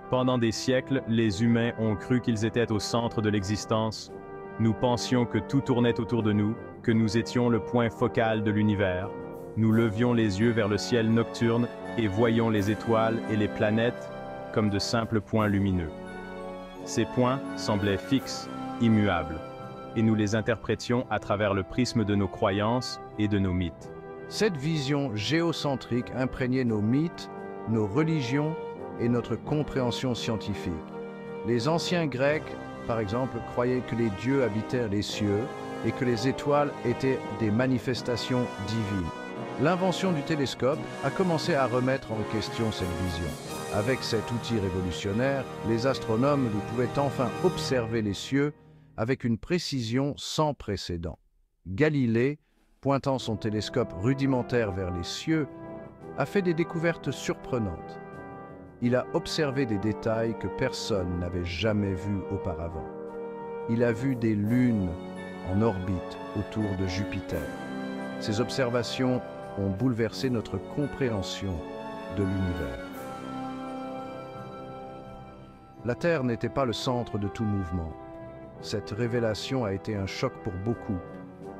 Pendant des siècles, les humains ont cru qu'ils étaient au centre de l'existence. Nous pensions que tout tournait autour de nous, que nous étions le point focal de l'univers. Nous levions les yeux vers le ciel nocturne et voyions les étoiles et les planètes comme de simples points lumineux. Ces points semblaient fixes, immuables, et nous les interprétions à travers le prisme de nos croyances et de nos mythes. Cette vision géocentrique imprégnait nos mythes, nos religions et notre compréhension scientifique. Les anciens Grecs, par exemple, croyaient que les dieux habitèrent les cieux et que les étoiles étaient des manifestations divines. L'invention du télescope a commencé à remettre en question cette vision. Avec cet outil révolutionnaire, les astronomes pouvaient enfin observer les cieux avec une précision sans précédent. Galilée, pointant son télescope rudimentaire vers les cieux, a fait des découvertes surprenantes. Il a observé des détails que personne n'avait jamais vus auparavant. Il a vu des lunes en orbite autour de Jupiter. Ces observations ont bouleversé notre compréhension de l'univers. La Terre n'était pas le centre de tout mouvement. Cette révélation a été un choc pour beaucoup,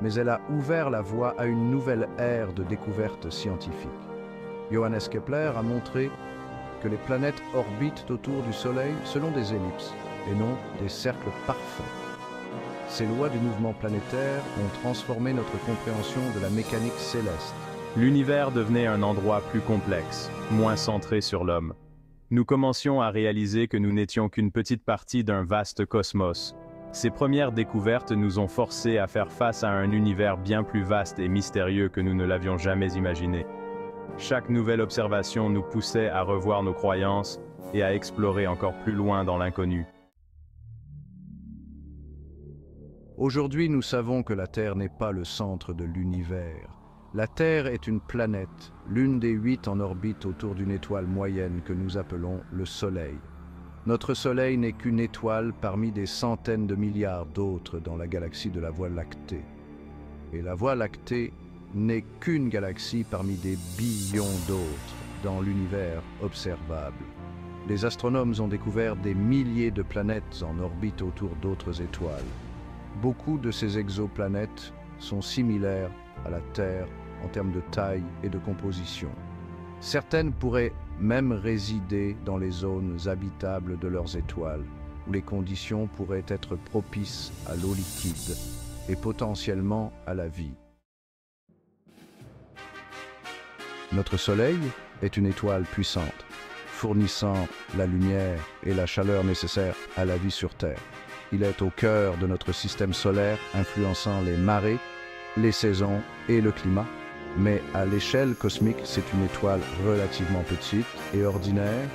mais elle a ouvert la voie à une nouvelle ère de découvertes scientifiques. Johannes Kepler a montré que les planètes orbitent autour du Soleil selon des ellipses et non des cercles parfaits. Ces lois du mouvement planétaire ont transformé notre compréhension de la mécanique céleste. L'univers devenait un endroit plus complexe, moins centré sur l'homme. Nous commencions à réaliser que nous n'étions qu'une petite partie d'un vaste cosmos. Ces premières découvertes nous ont forcés à faire face à un univers bien plus vaste et mystérieux que nous ne l'avions jamais imaginé. Chaque nouvelle observation nous poussait à revoir nos croyances et à explorer encore plus loin dans l'inconnu. Aujourd'hui, nous savons que la Terre n'est pas le centre de l'univers. La Terre est une planète, l'une des 8 en orbite autour d'une étoile moyenne que nous appelons le Soleil. Notre Soleil n'est qu'une étoile parmi des centaines de milliards d'autres dans la galaxie de la Voie lactée. Et la Voie lactée n'est qu'une galaxie parmi des billions d'autres dans l'univers observable. Les astronomes ont découvert des milliers de planètes en orbite autour d'autres étoiles. Beaucoup de ces exoplanètes sont similaires à la Terre en termes de taille et de composition. Certaines pourraient même résider dans les zones habitables de leurs étoiles, où les conditions pourraient être propices à l'eau liquide et potentiellement à la vie. Notre Soleil est une étoile puissante, fournissant la lumière et la chaleur nécessaires à la vie sur Terre. Il est au cœur de notre système solaire, influençant les marées, les saisons et le climat. Mais à l'échelle cosmique, c'est une étoile relativement petite et ordinaire.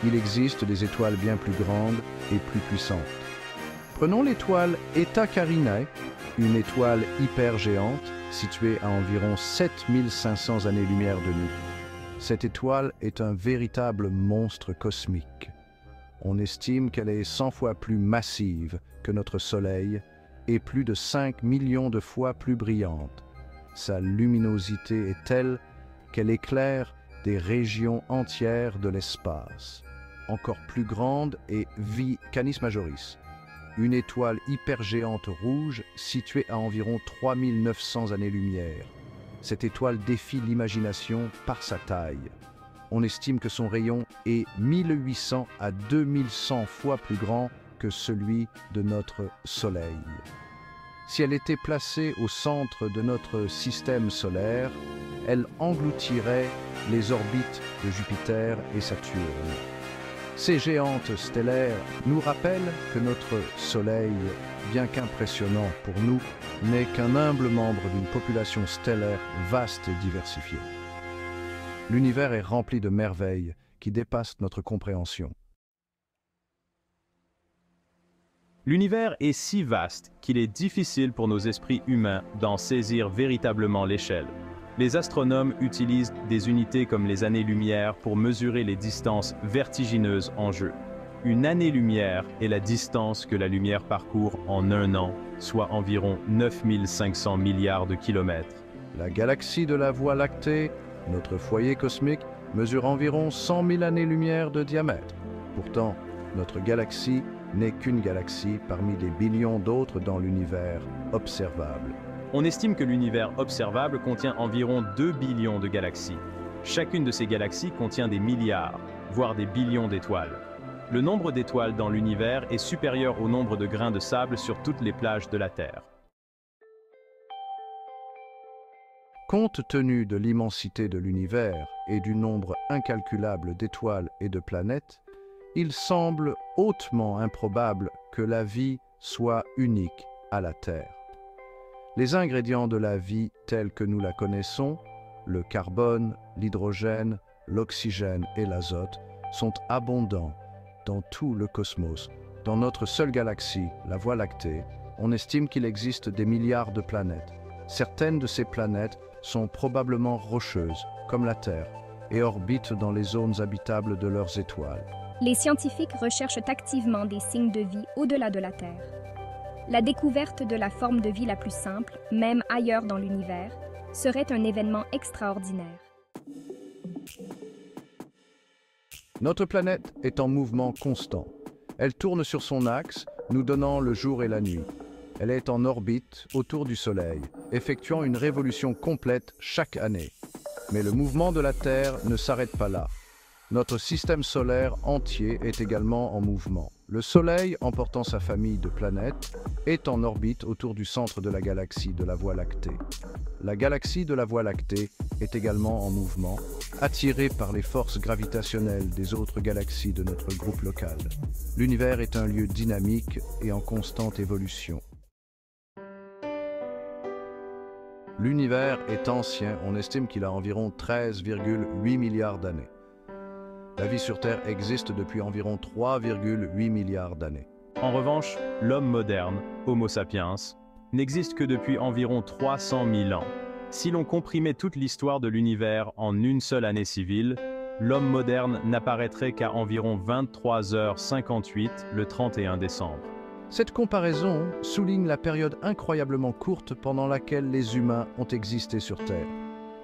Il existe des étoiles bien plus grandes et plus puissantes. Prenons l'étoile Eta Carinae, une étoile hypergéante située à environ 7500 années-lumière de nous. Cette étoile est un véritable monstre cosmique. On estime qu'elle est 100 fois plus massive que notre Soleil et plus de 5 millions de fois plus brillante. Sa luminosité est telle qu'elle éclaire des régions entières de l'espace. Encore plus grande est Canis Majoris, une étoile hypergéante rouge située à environ 3900 années-lumière. Cette étoile défie l'imagination par sa taille. On estime que son rayon est 1800 à 2100 fois plus grand que celui de notre Soleil. Si elle était placée au centre de notre système solaire, elle engloutirait les orbites de Jupiter et Saturne. Ces géantes stellaires nous rappellent que notre Soleil, bien qu'impressionnant pour nous, n'est qu'un humble membre d'une population stellaire vaste et diversifiée. L'univers est rempli de merveilles qui dépassent notre compréhension. L'univers est si vaste qu'il est difficile pour nos esprits humains d'en saisir véritablement l'échelle. Les astronomes utilisent des unités comme les années-lumière pour mesurer les distances vertigineuses en jeu. Une année-lumière est la distance que la lumière parcourt en un an, soit environ 9500 milliards de kilomètres. La galaxie de la Voie lactée, notre foyer cosmique, mesure environ 100 000 années-lumière de diamètre. Pourtant, notre galaxie n'est qu'une galaxie parmi des billions d'autres dans l'univers observable. On estime que l'univers observable contient environ 2 billions de galaxies. Chacune de ces galaxies contient des milliards, voire des billions d'étoiles. Le nombre d'étoiles dans l'univers est supérieur au nombre de grains de sable sur toutes les plages de la Terre. Compte tenu de l'immensité de l'univers et du nombre incalculable d'étoiles et de planètes, il semble hautement improbable que la vie soit unique à la Terre. Les ingrédients de la vie tels que nous la connaissons, le carbone, l'hydrogène, l'oxygène et l'azote, sont abondants dans tout le cosmos. Dans notre seule galaxie, la Voie lactée, on estime qu'il existe des milliards de planètes. Certaines de ces planètes sont probablement rocheuses, comme la Terre, et orbitent dans les zones habitables de leurs étoiles. Les scientifiques recherchent activement des signes de vie au-delà de la Terre. La découverte de la forme de vie la plus simple, même ailleurs dans l'univers, serait un événement extraordinaire. Notre planète est en mouvement constant. Elle tourne sur son axe, nous donnant le jour et la nuit. Elle est en orbite autour du Soleil, effectuant une révolution complète chaque année. Mais le mouvement de la Terre ne s'arrête pas là. Notre système solaire entier est également en mouvement. Le Soleil, emportant sa famille de planètes, est en orbite autour du centre de la galaxie de la Voie lactée. La galaxie de la Voie lactée est également en mouvement, attirée par les forces gravitationnelles des autres galaxies de notre groupe local. L'univers est un lieu dynamique et en constante évolution. L'univers est ancien, on estime qu'il a environ 13,8 milliards d'années. La vie sur Terre existe depuis environ 3,8 milliards d'années. En revanche, l'homme moderne, Homo sapiens, n'existe que depuis environ 300 000 ans. Si l'on comprimait toute l'histoire de l'univers en une seule année civile, l'homme moderne n'apparaîtrait qu'à environ 23h58 le 31 décembre. Cette comparaison souligne la période incroyablement courte pendant laquelle les humains ont existé sur Terre.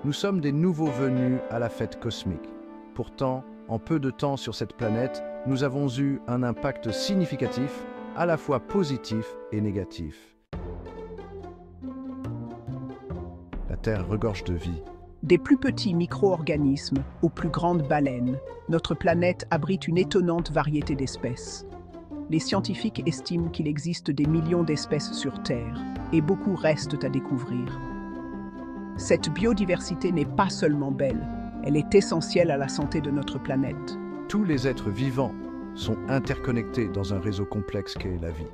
Nous sommes des nouveaux venus à la fête cosmique. Pourtant, en peu de temps sur cette planète, nous avons eu un impact significatif, à la fois positif et négatif. La Terre regorge de vie. Des plus petits micro-organismes aux plus grandes baleines, notre planète abrite une étonnante variété d'espèces. Les scientifiques estiment qu'il existe des millions d'espèces sur Terre, et beaucoup restent à découvrir. Cette biodiversité n'est pas seulement belle, elle est essentielle à la santé de notre planète. Tous les êtres vivants sont interconnectés dans un réseau complexe qu'est la vie.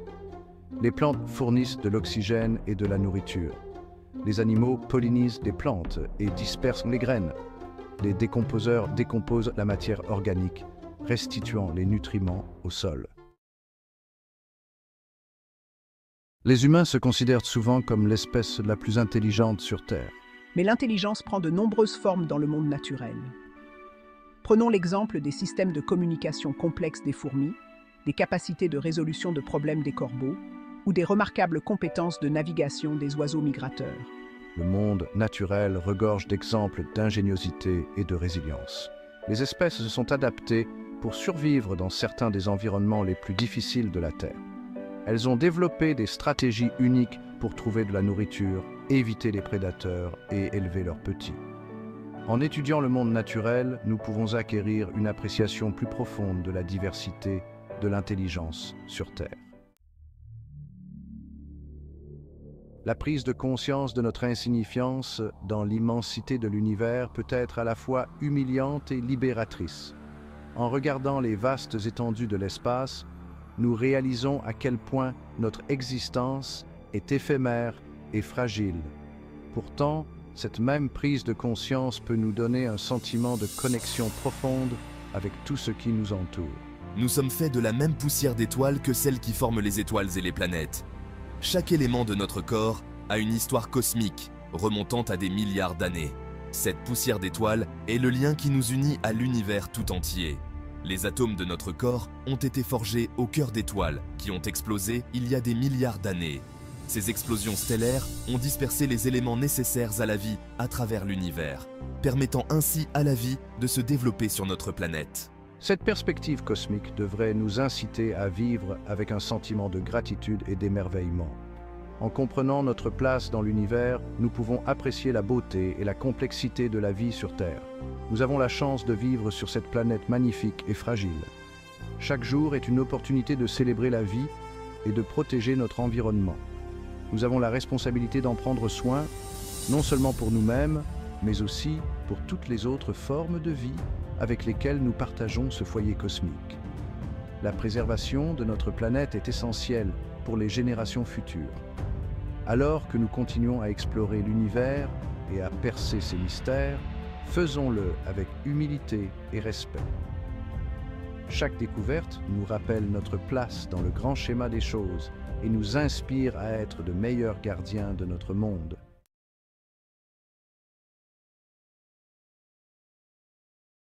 Les plantes fournissent de l'oxygène et de la nourriture. Les animaux pollinisent des plantes et dispersent les graines. Les décomposeurs décomposent la matière organique, restituant les nutriments au sol. Les humains se considèrent souvent comme l'espèce la plus intelligente sur Terre. Mais l'intelligence prend de nombreuses formes dans le monde naturel. Prenons l'exemple des systèmes de communication complexes des fourmis, des capacités de résolution de problèmes des corbeaux ou des remarquables compétences de navigation des oiseaux migrateurs. Le monde naturel regorge d'exemples d'ingéniosité et de résilience. Les espèces se sont adaptées pour survivre dans certains des environnements les plus difficiles de la Terre. Elles ont développé des stratégies uniques pour trouver de la nourriture, éviter les prédateurs et élever leurs petits. En étudiant le monde naturel, nous pouvons acquérir une appréciation plus profonde de la diversité de l'intelligence sur Terre. La prise de conscience de notre insignifiance dans l'immensité de l'univers peut être à la fois humiliante et libératrice. En regardant les vastes étendues de l'espace, nous réalisons à quel point notre existence est éphémère et fragile. Pourtant, cette même prise de conscience peut nous donner un sentiment de connexion profonde avec tout ce qui nous entoure. Nous sommes faits de la même poussière d'étoiles que celles qui forment les étoiles et les planètes. Chaque élément de notre corps a une histoire cosmique, remontant à des milliards d'années. Cette poussière d'étoiles est le lien qui nous unit à l'univers tout entier. Les atomes de notre corps ont été forgés au cœur d'étoiles qui ont explosé il y a des milliards d'années. Ces explosions stellaires ont dispersé les éléments nécessaires à la vie à travers l'univers, permettant ainsi à la vie de se développer sur notre planète. Cette perspective cosmique devrait nous inciter à vivre avec un sentiment de gratitude et d'émerveillement. En comprenant notre place dans l'univers, nous pouvons apprécier la beauté et la complexité de la vie sur Terre. Nous avons la chance de vivre sur cette planète magnifique et fragile. Chaque jour est une opportunité de célébrer la vie et de protéger notre environnement. Nous avons la responsabilité d'en prendre soin, non seulement pour nous-mêmes, mais aussi pour toutes les autres formes de vie avec lesquelles nous partageons ce foyer cosmique. La préservation de notre planète est essentielle pour les générations futures. Alors que nous continuons à explorer l'univers et à percer ses mystères, faisons-le avec humilité et respect. Chaque découverte nous rappelle notre place dans le grand schéma des choses et nous inspire à être de meilleurs gardiens de notre monde.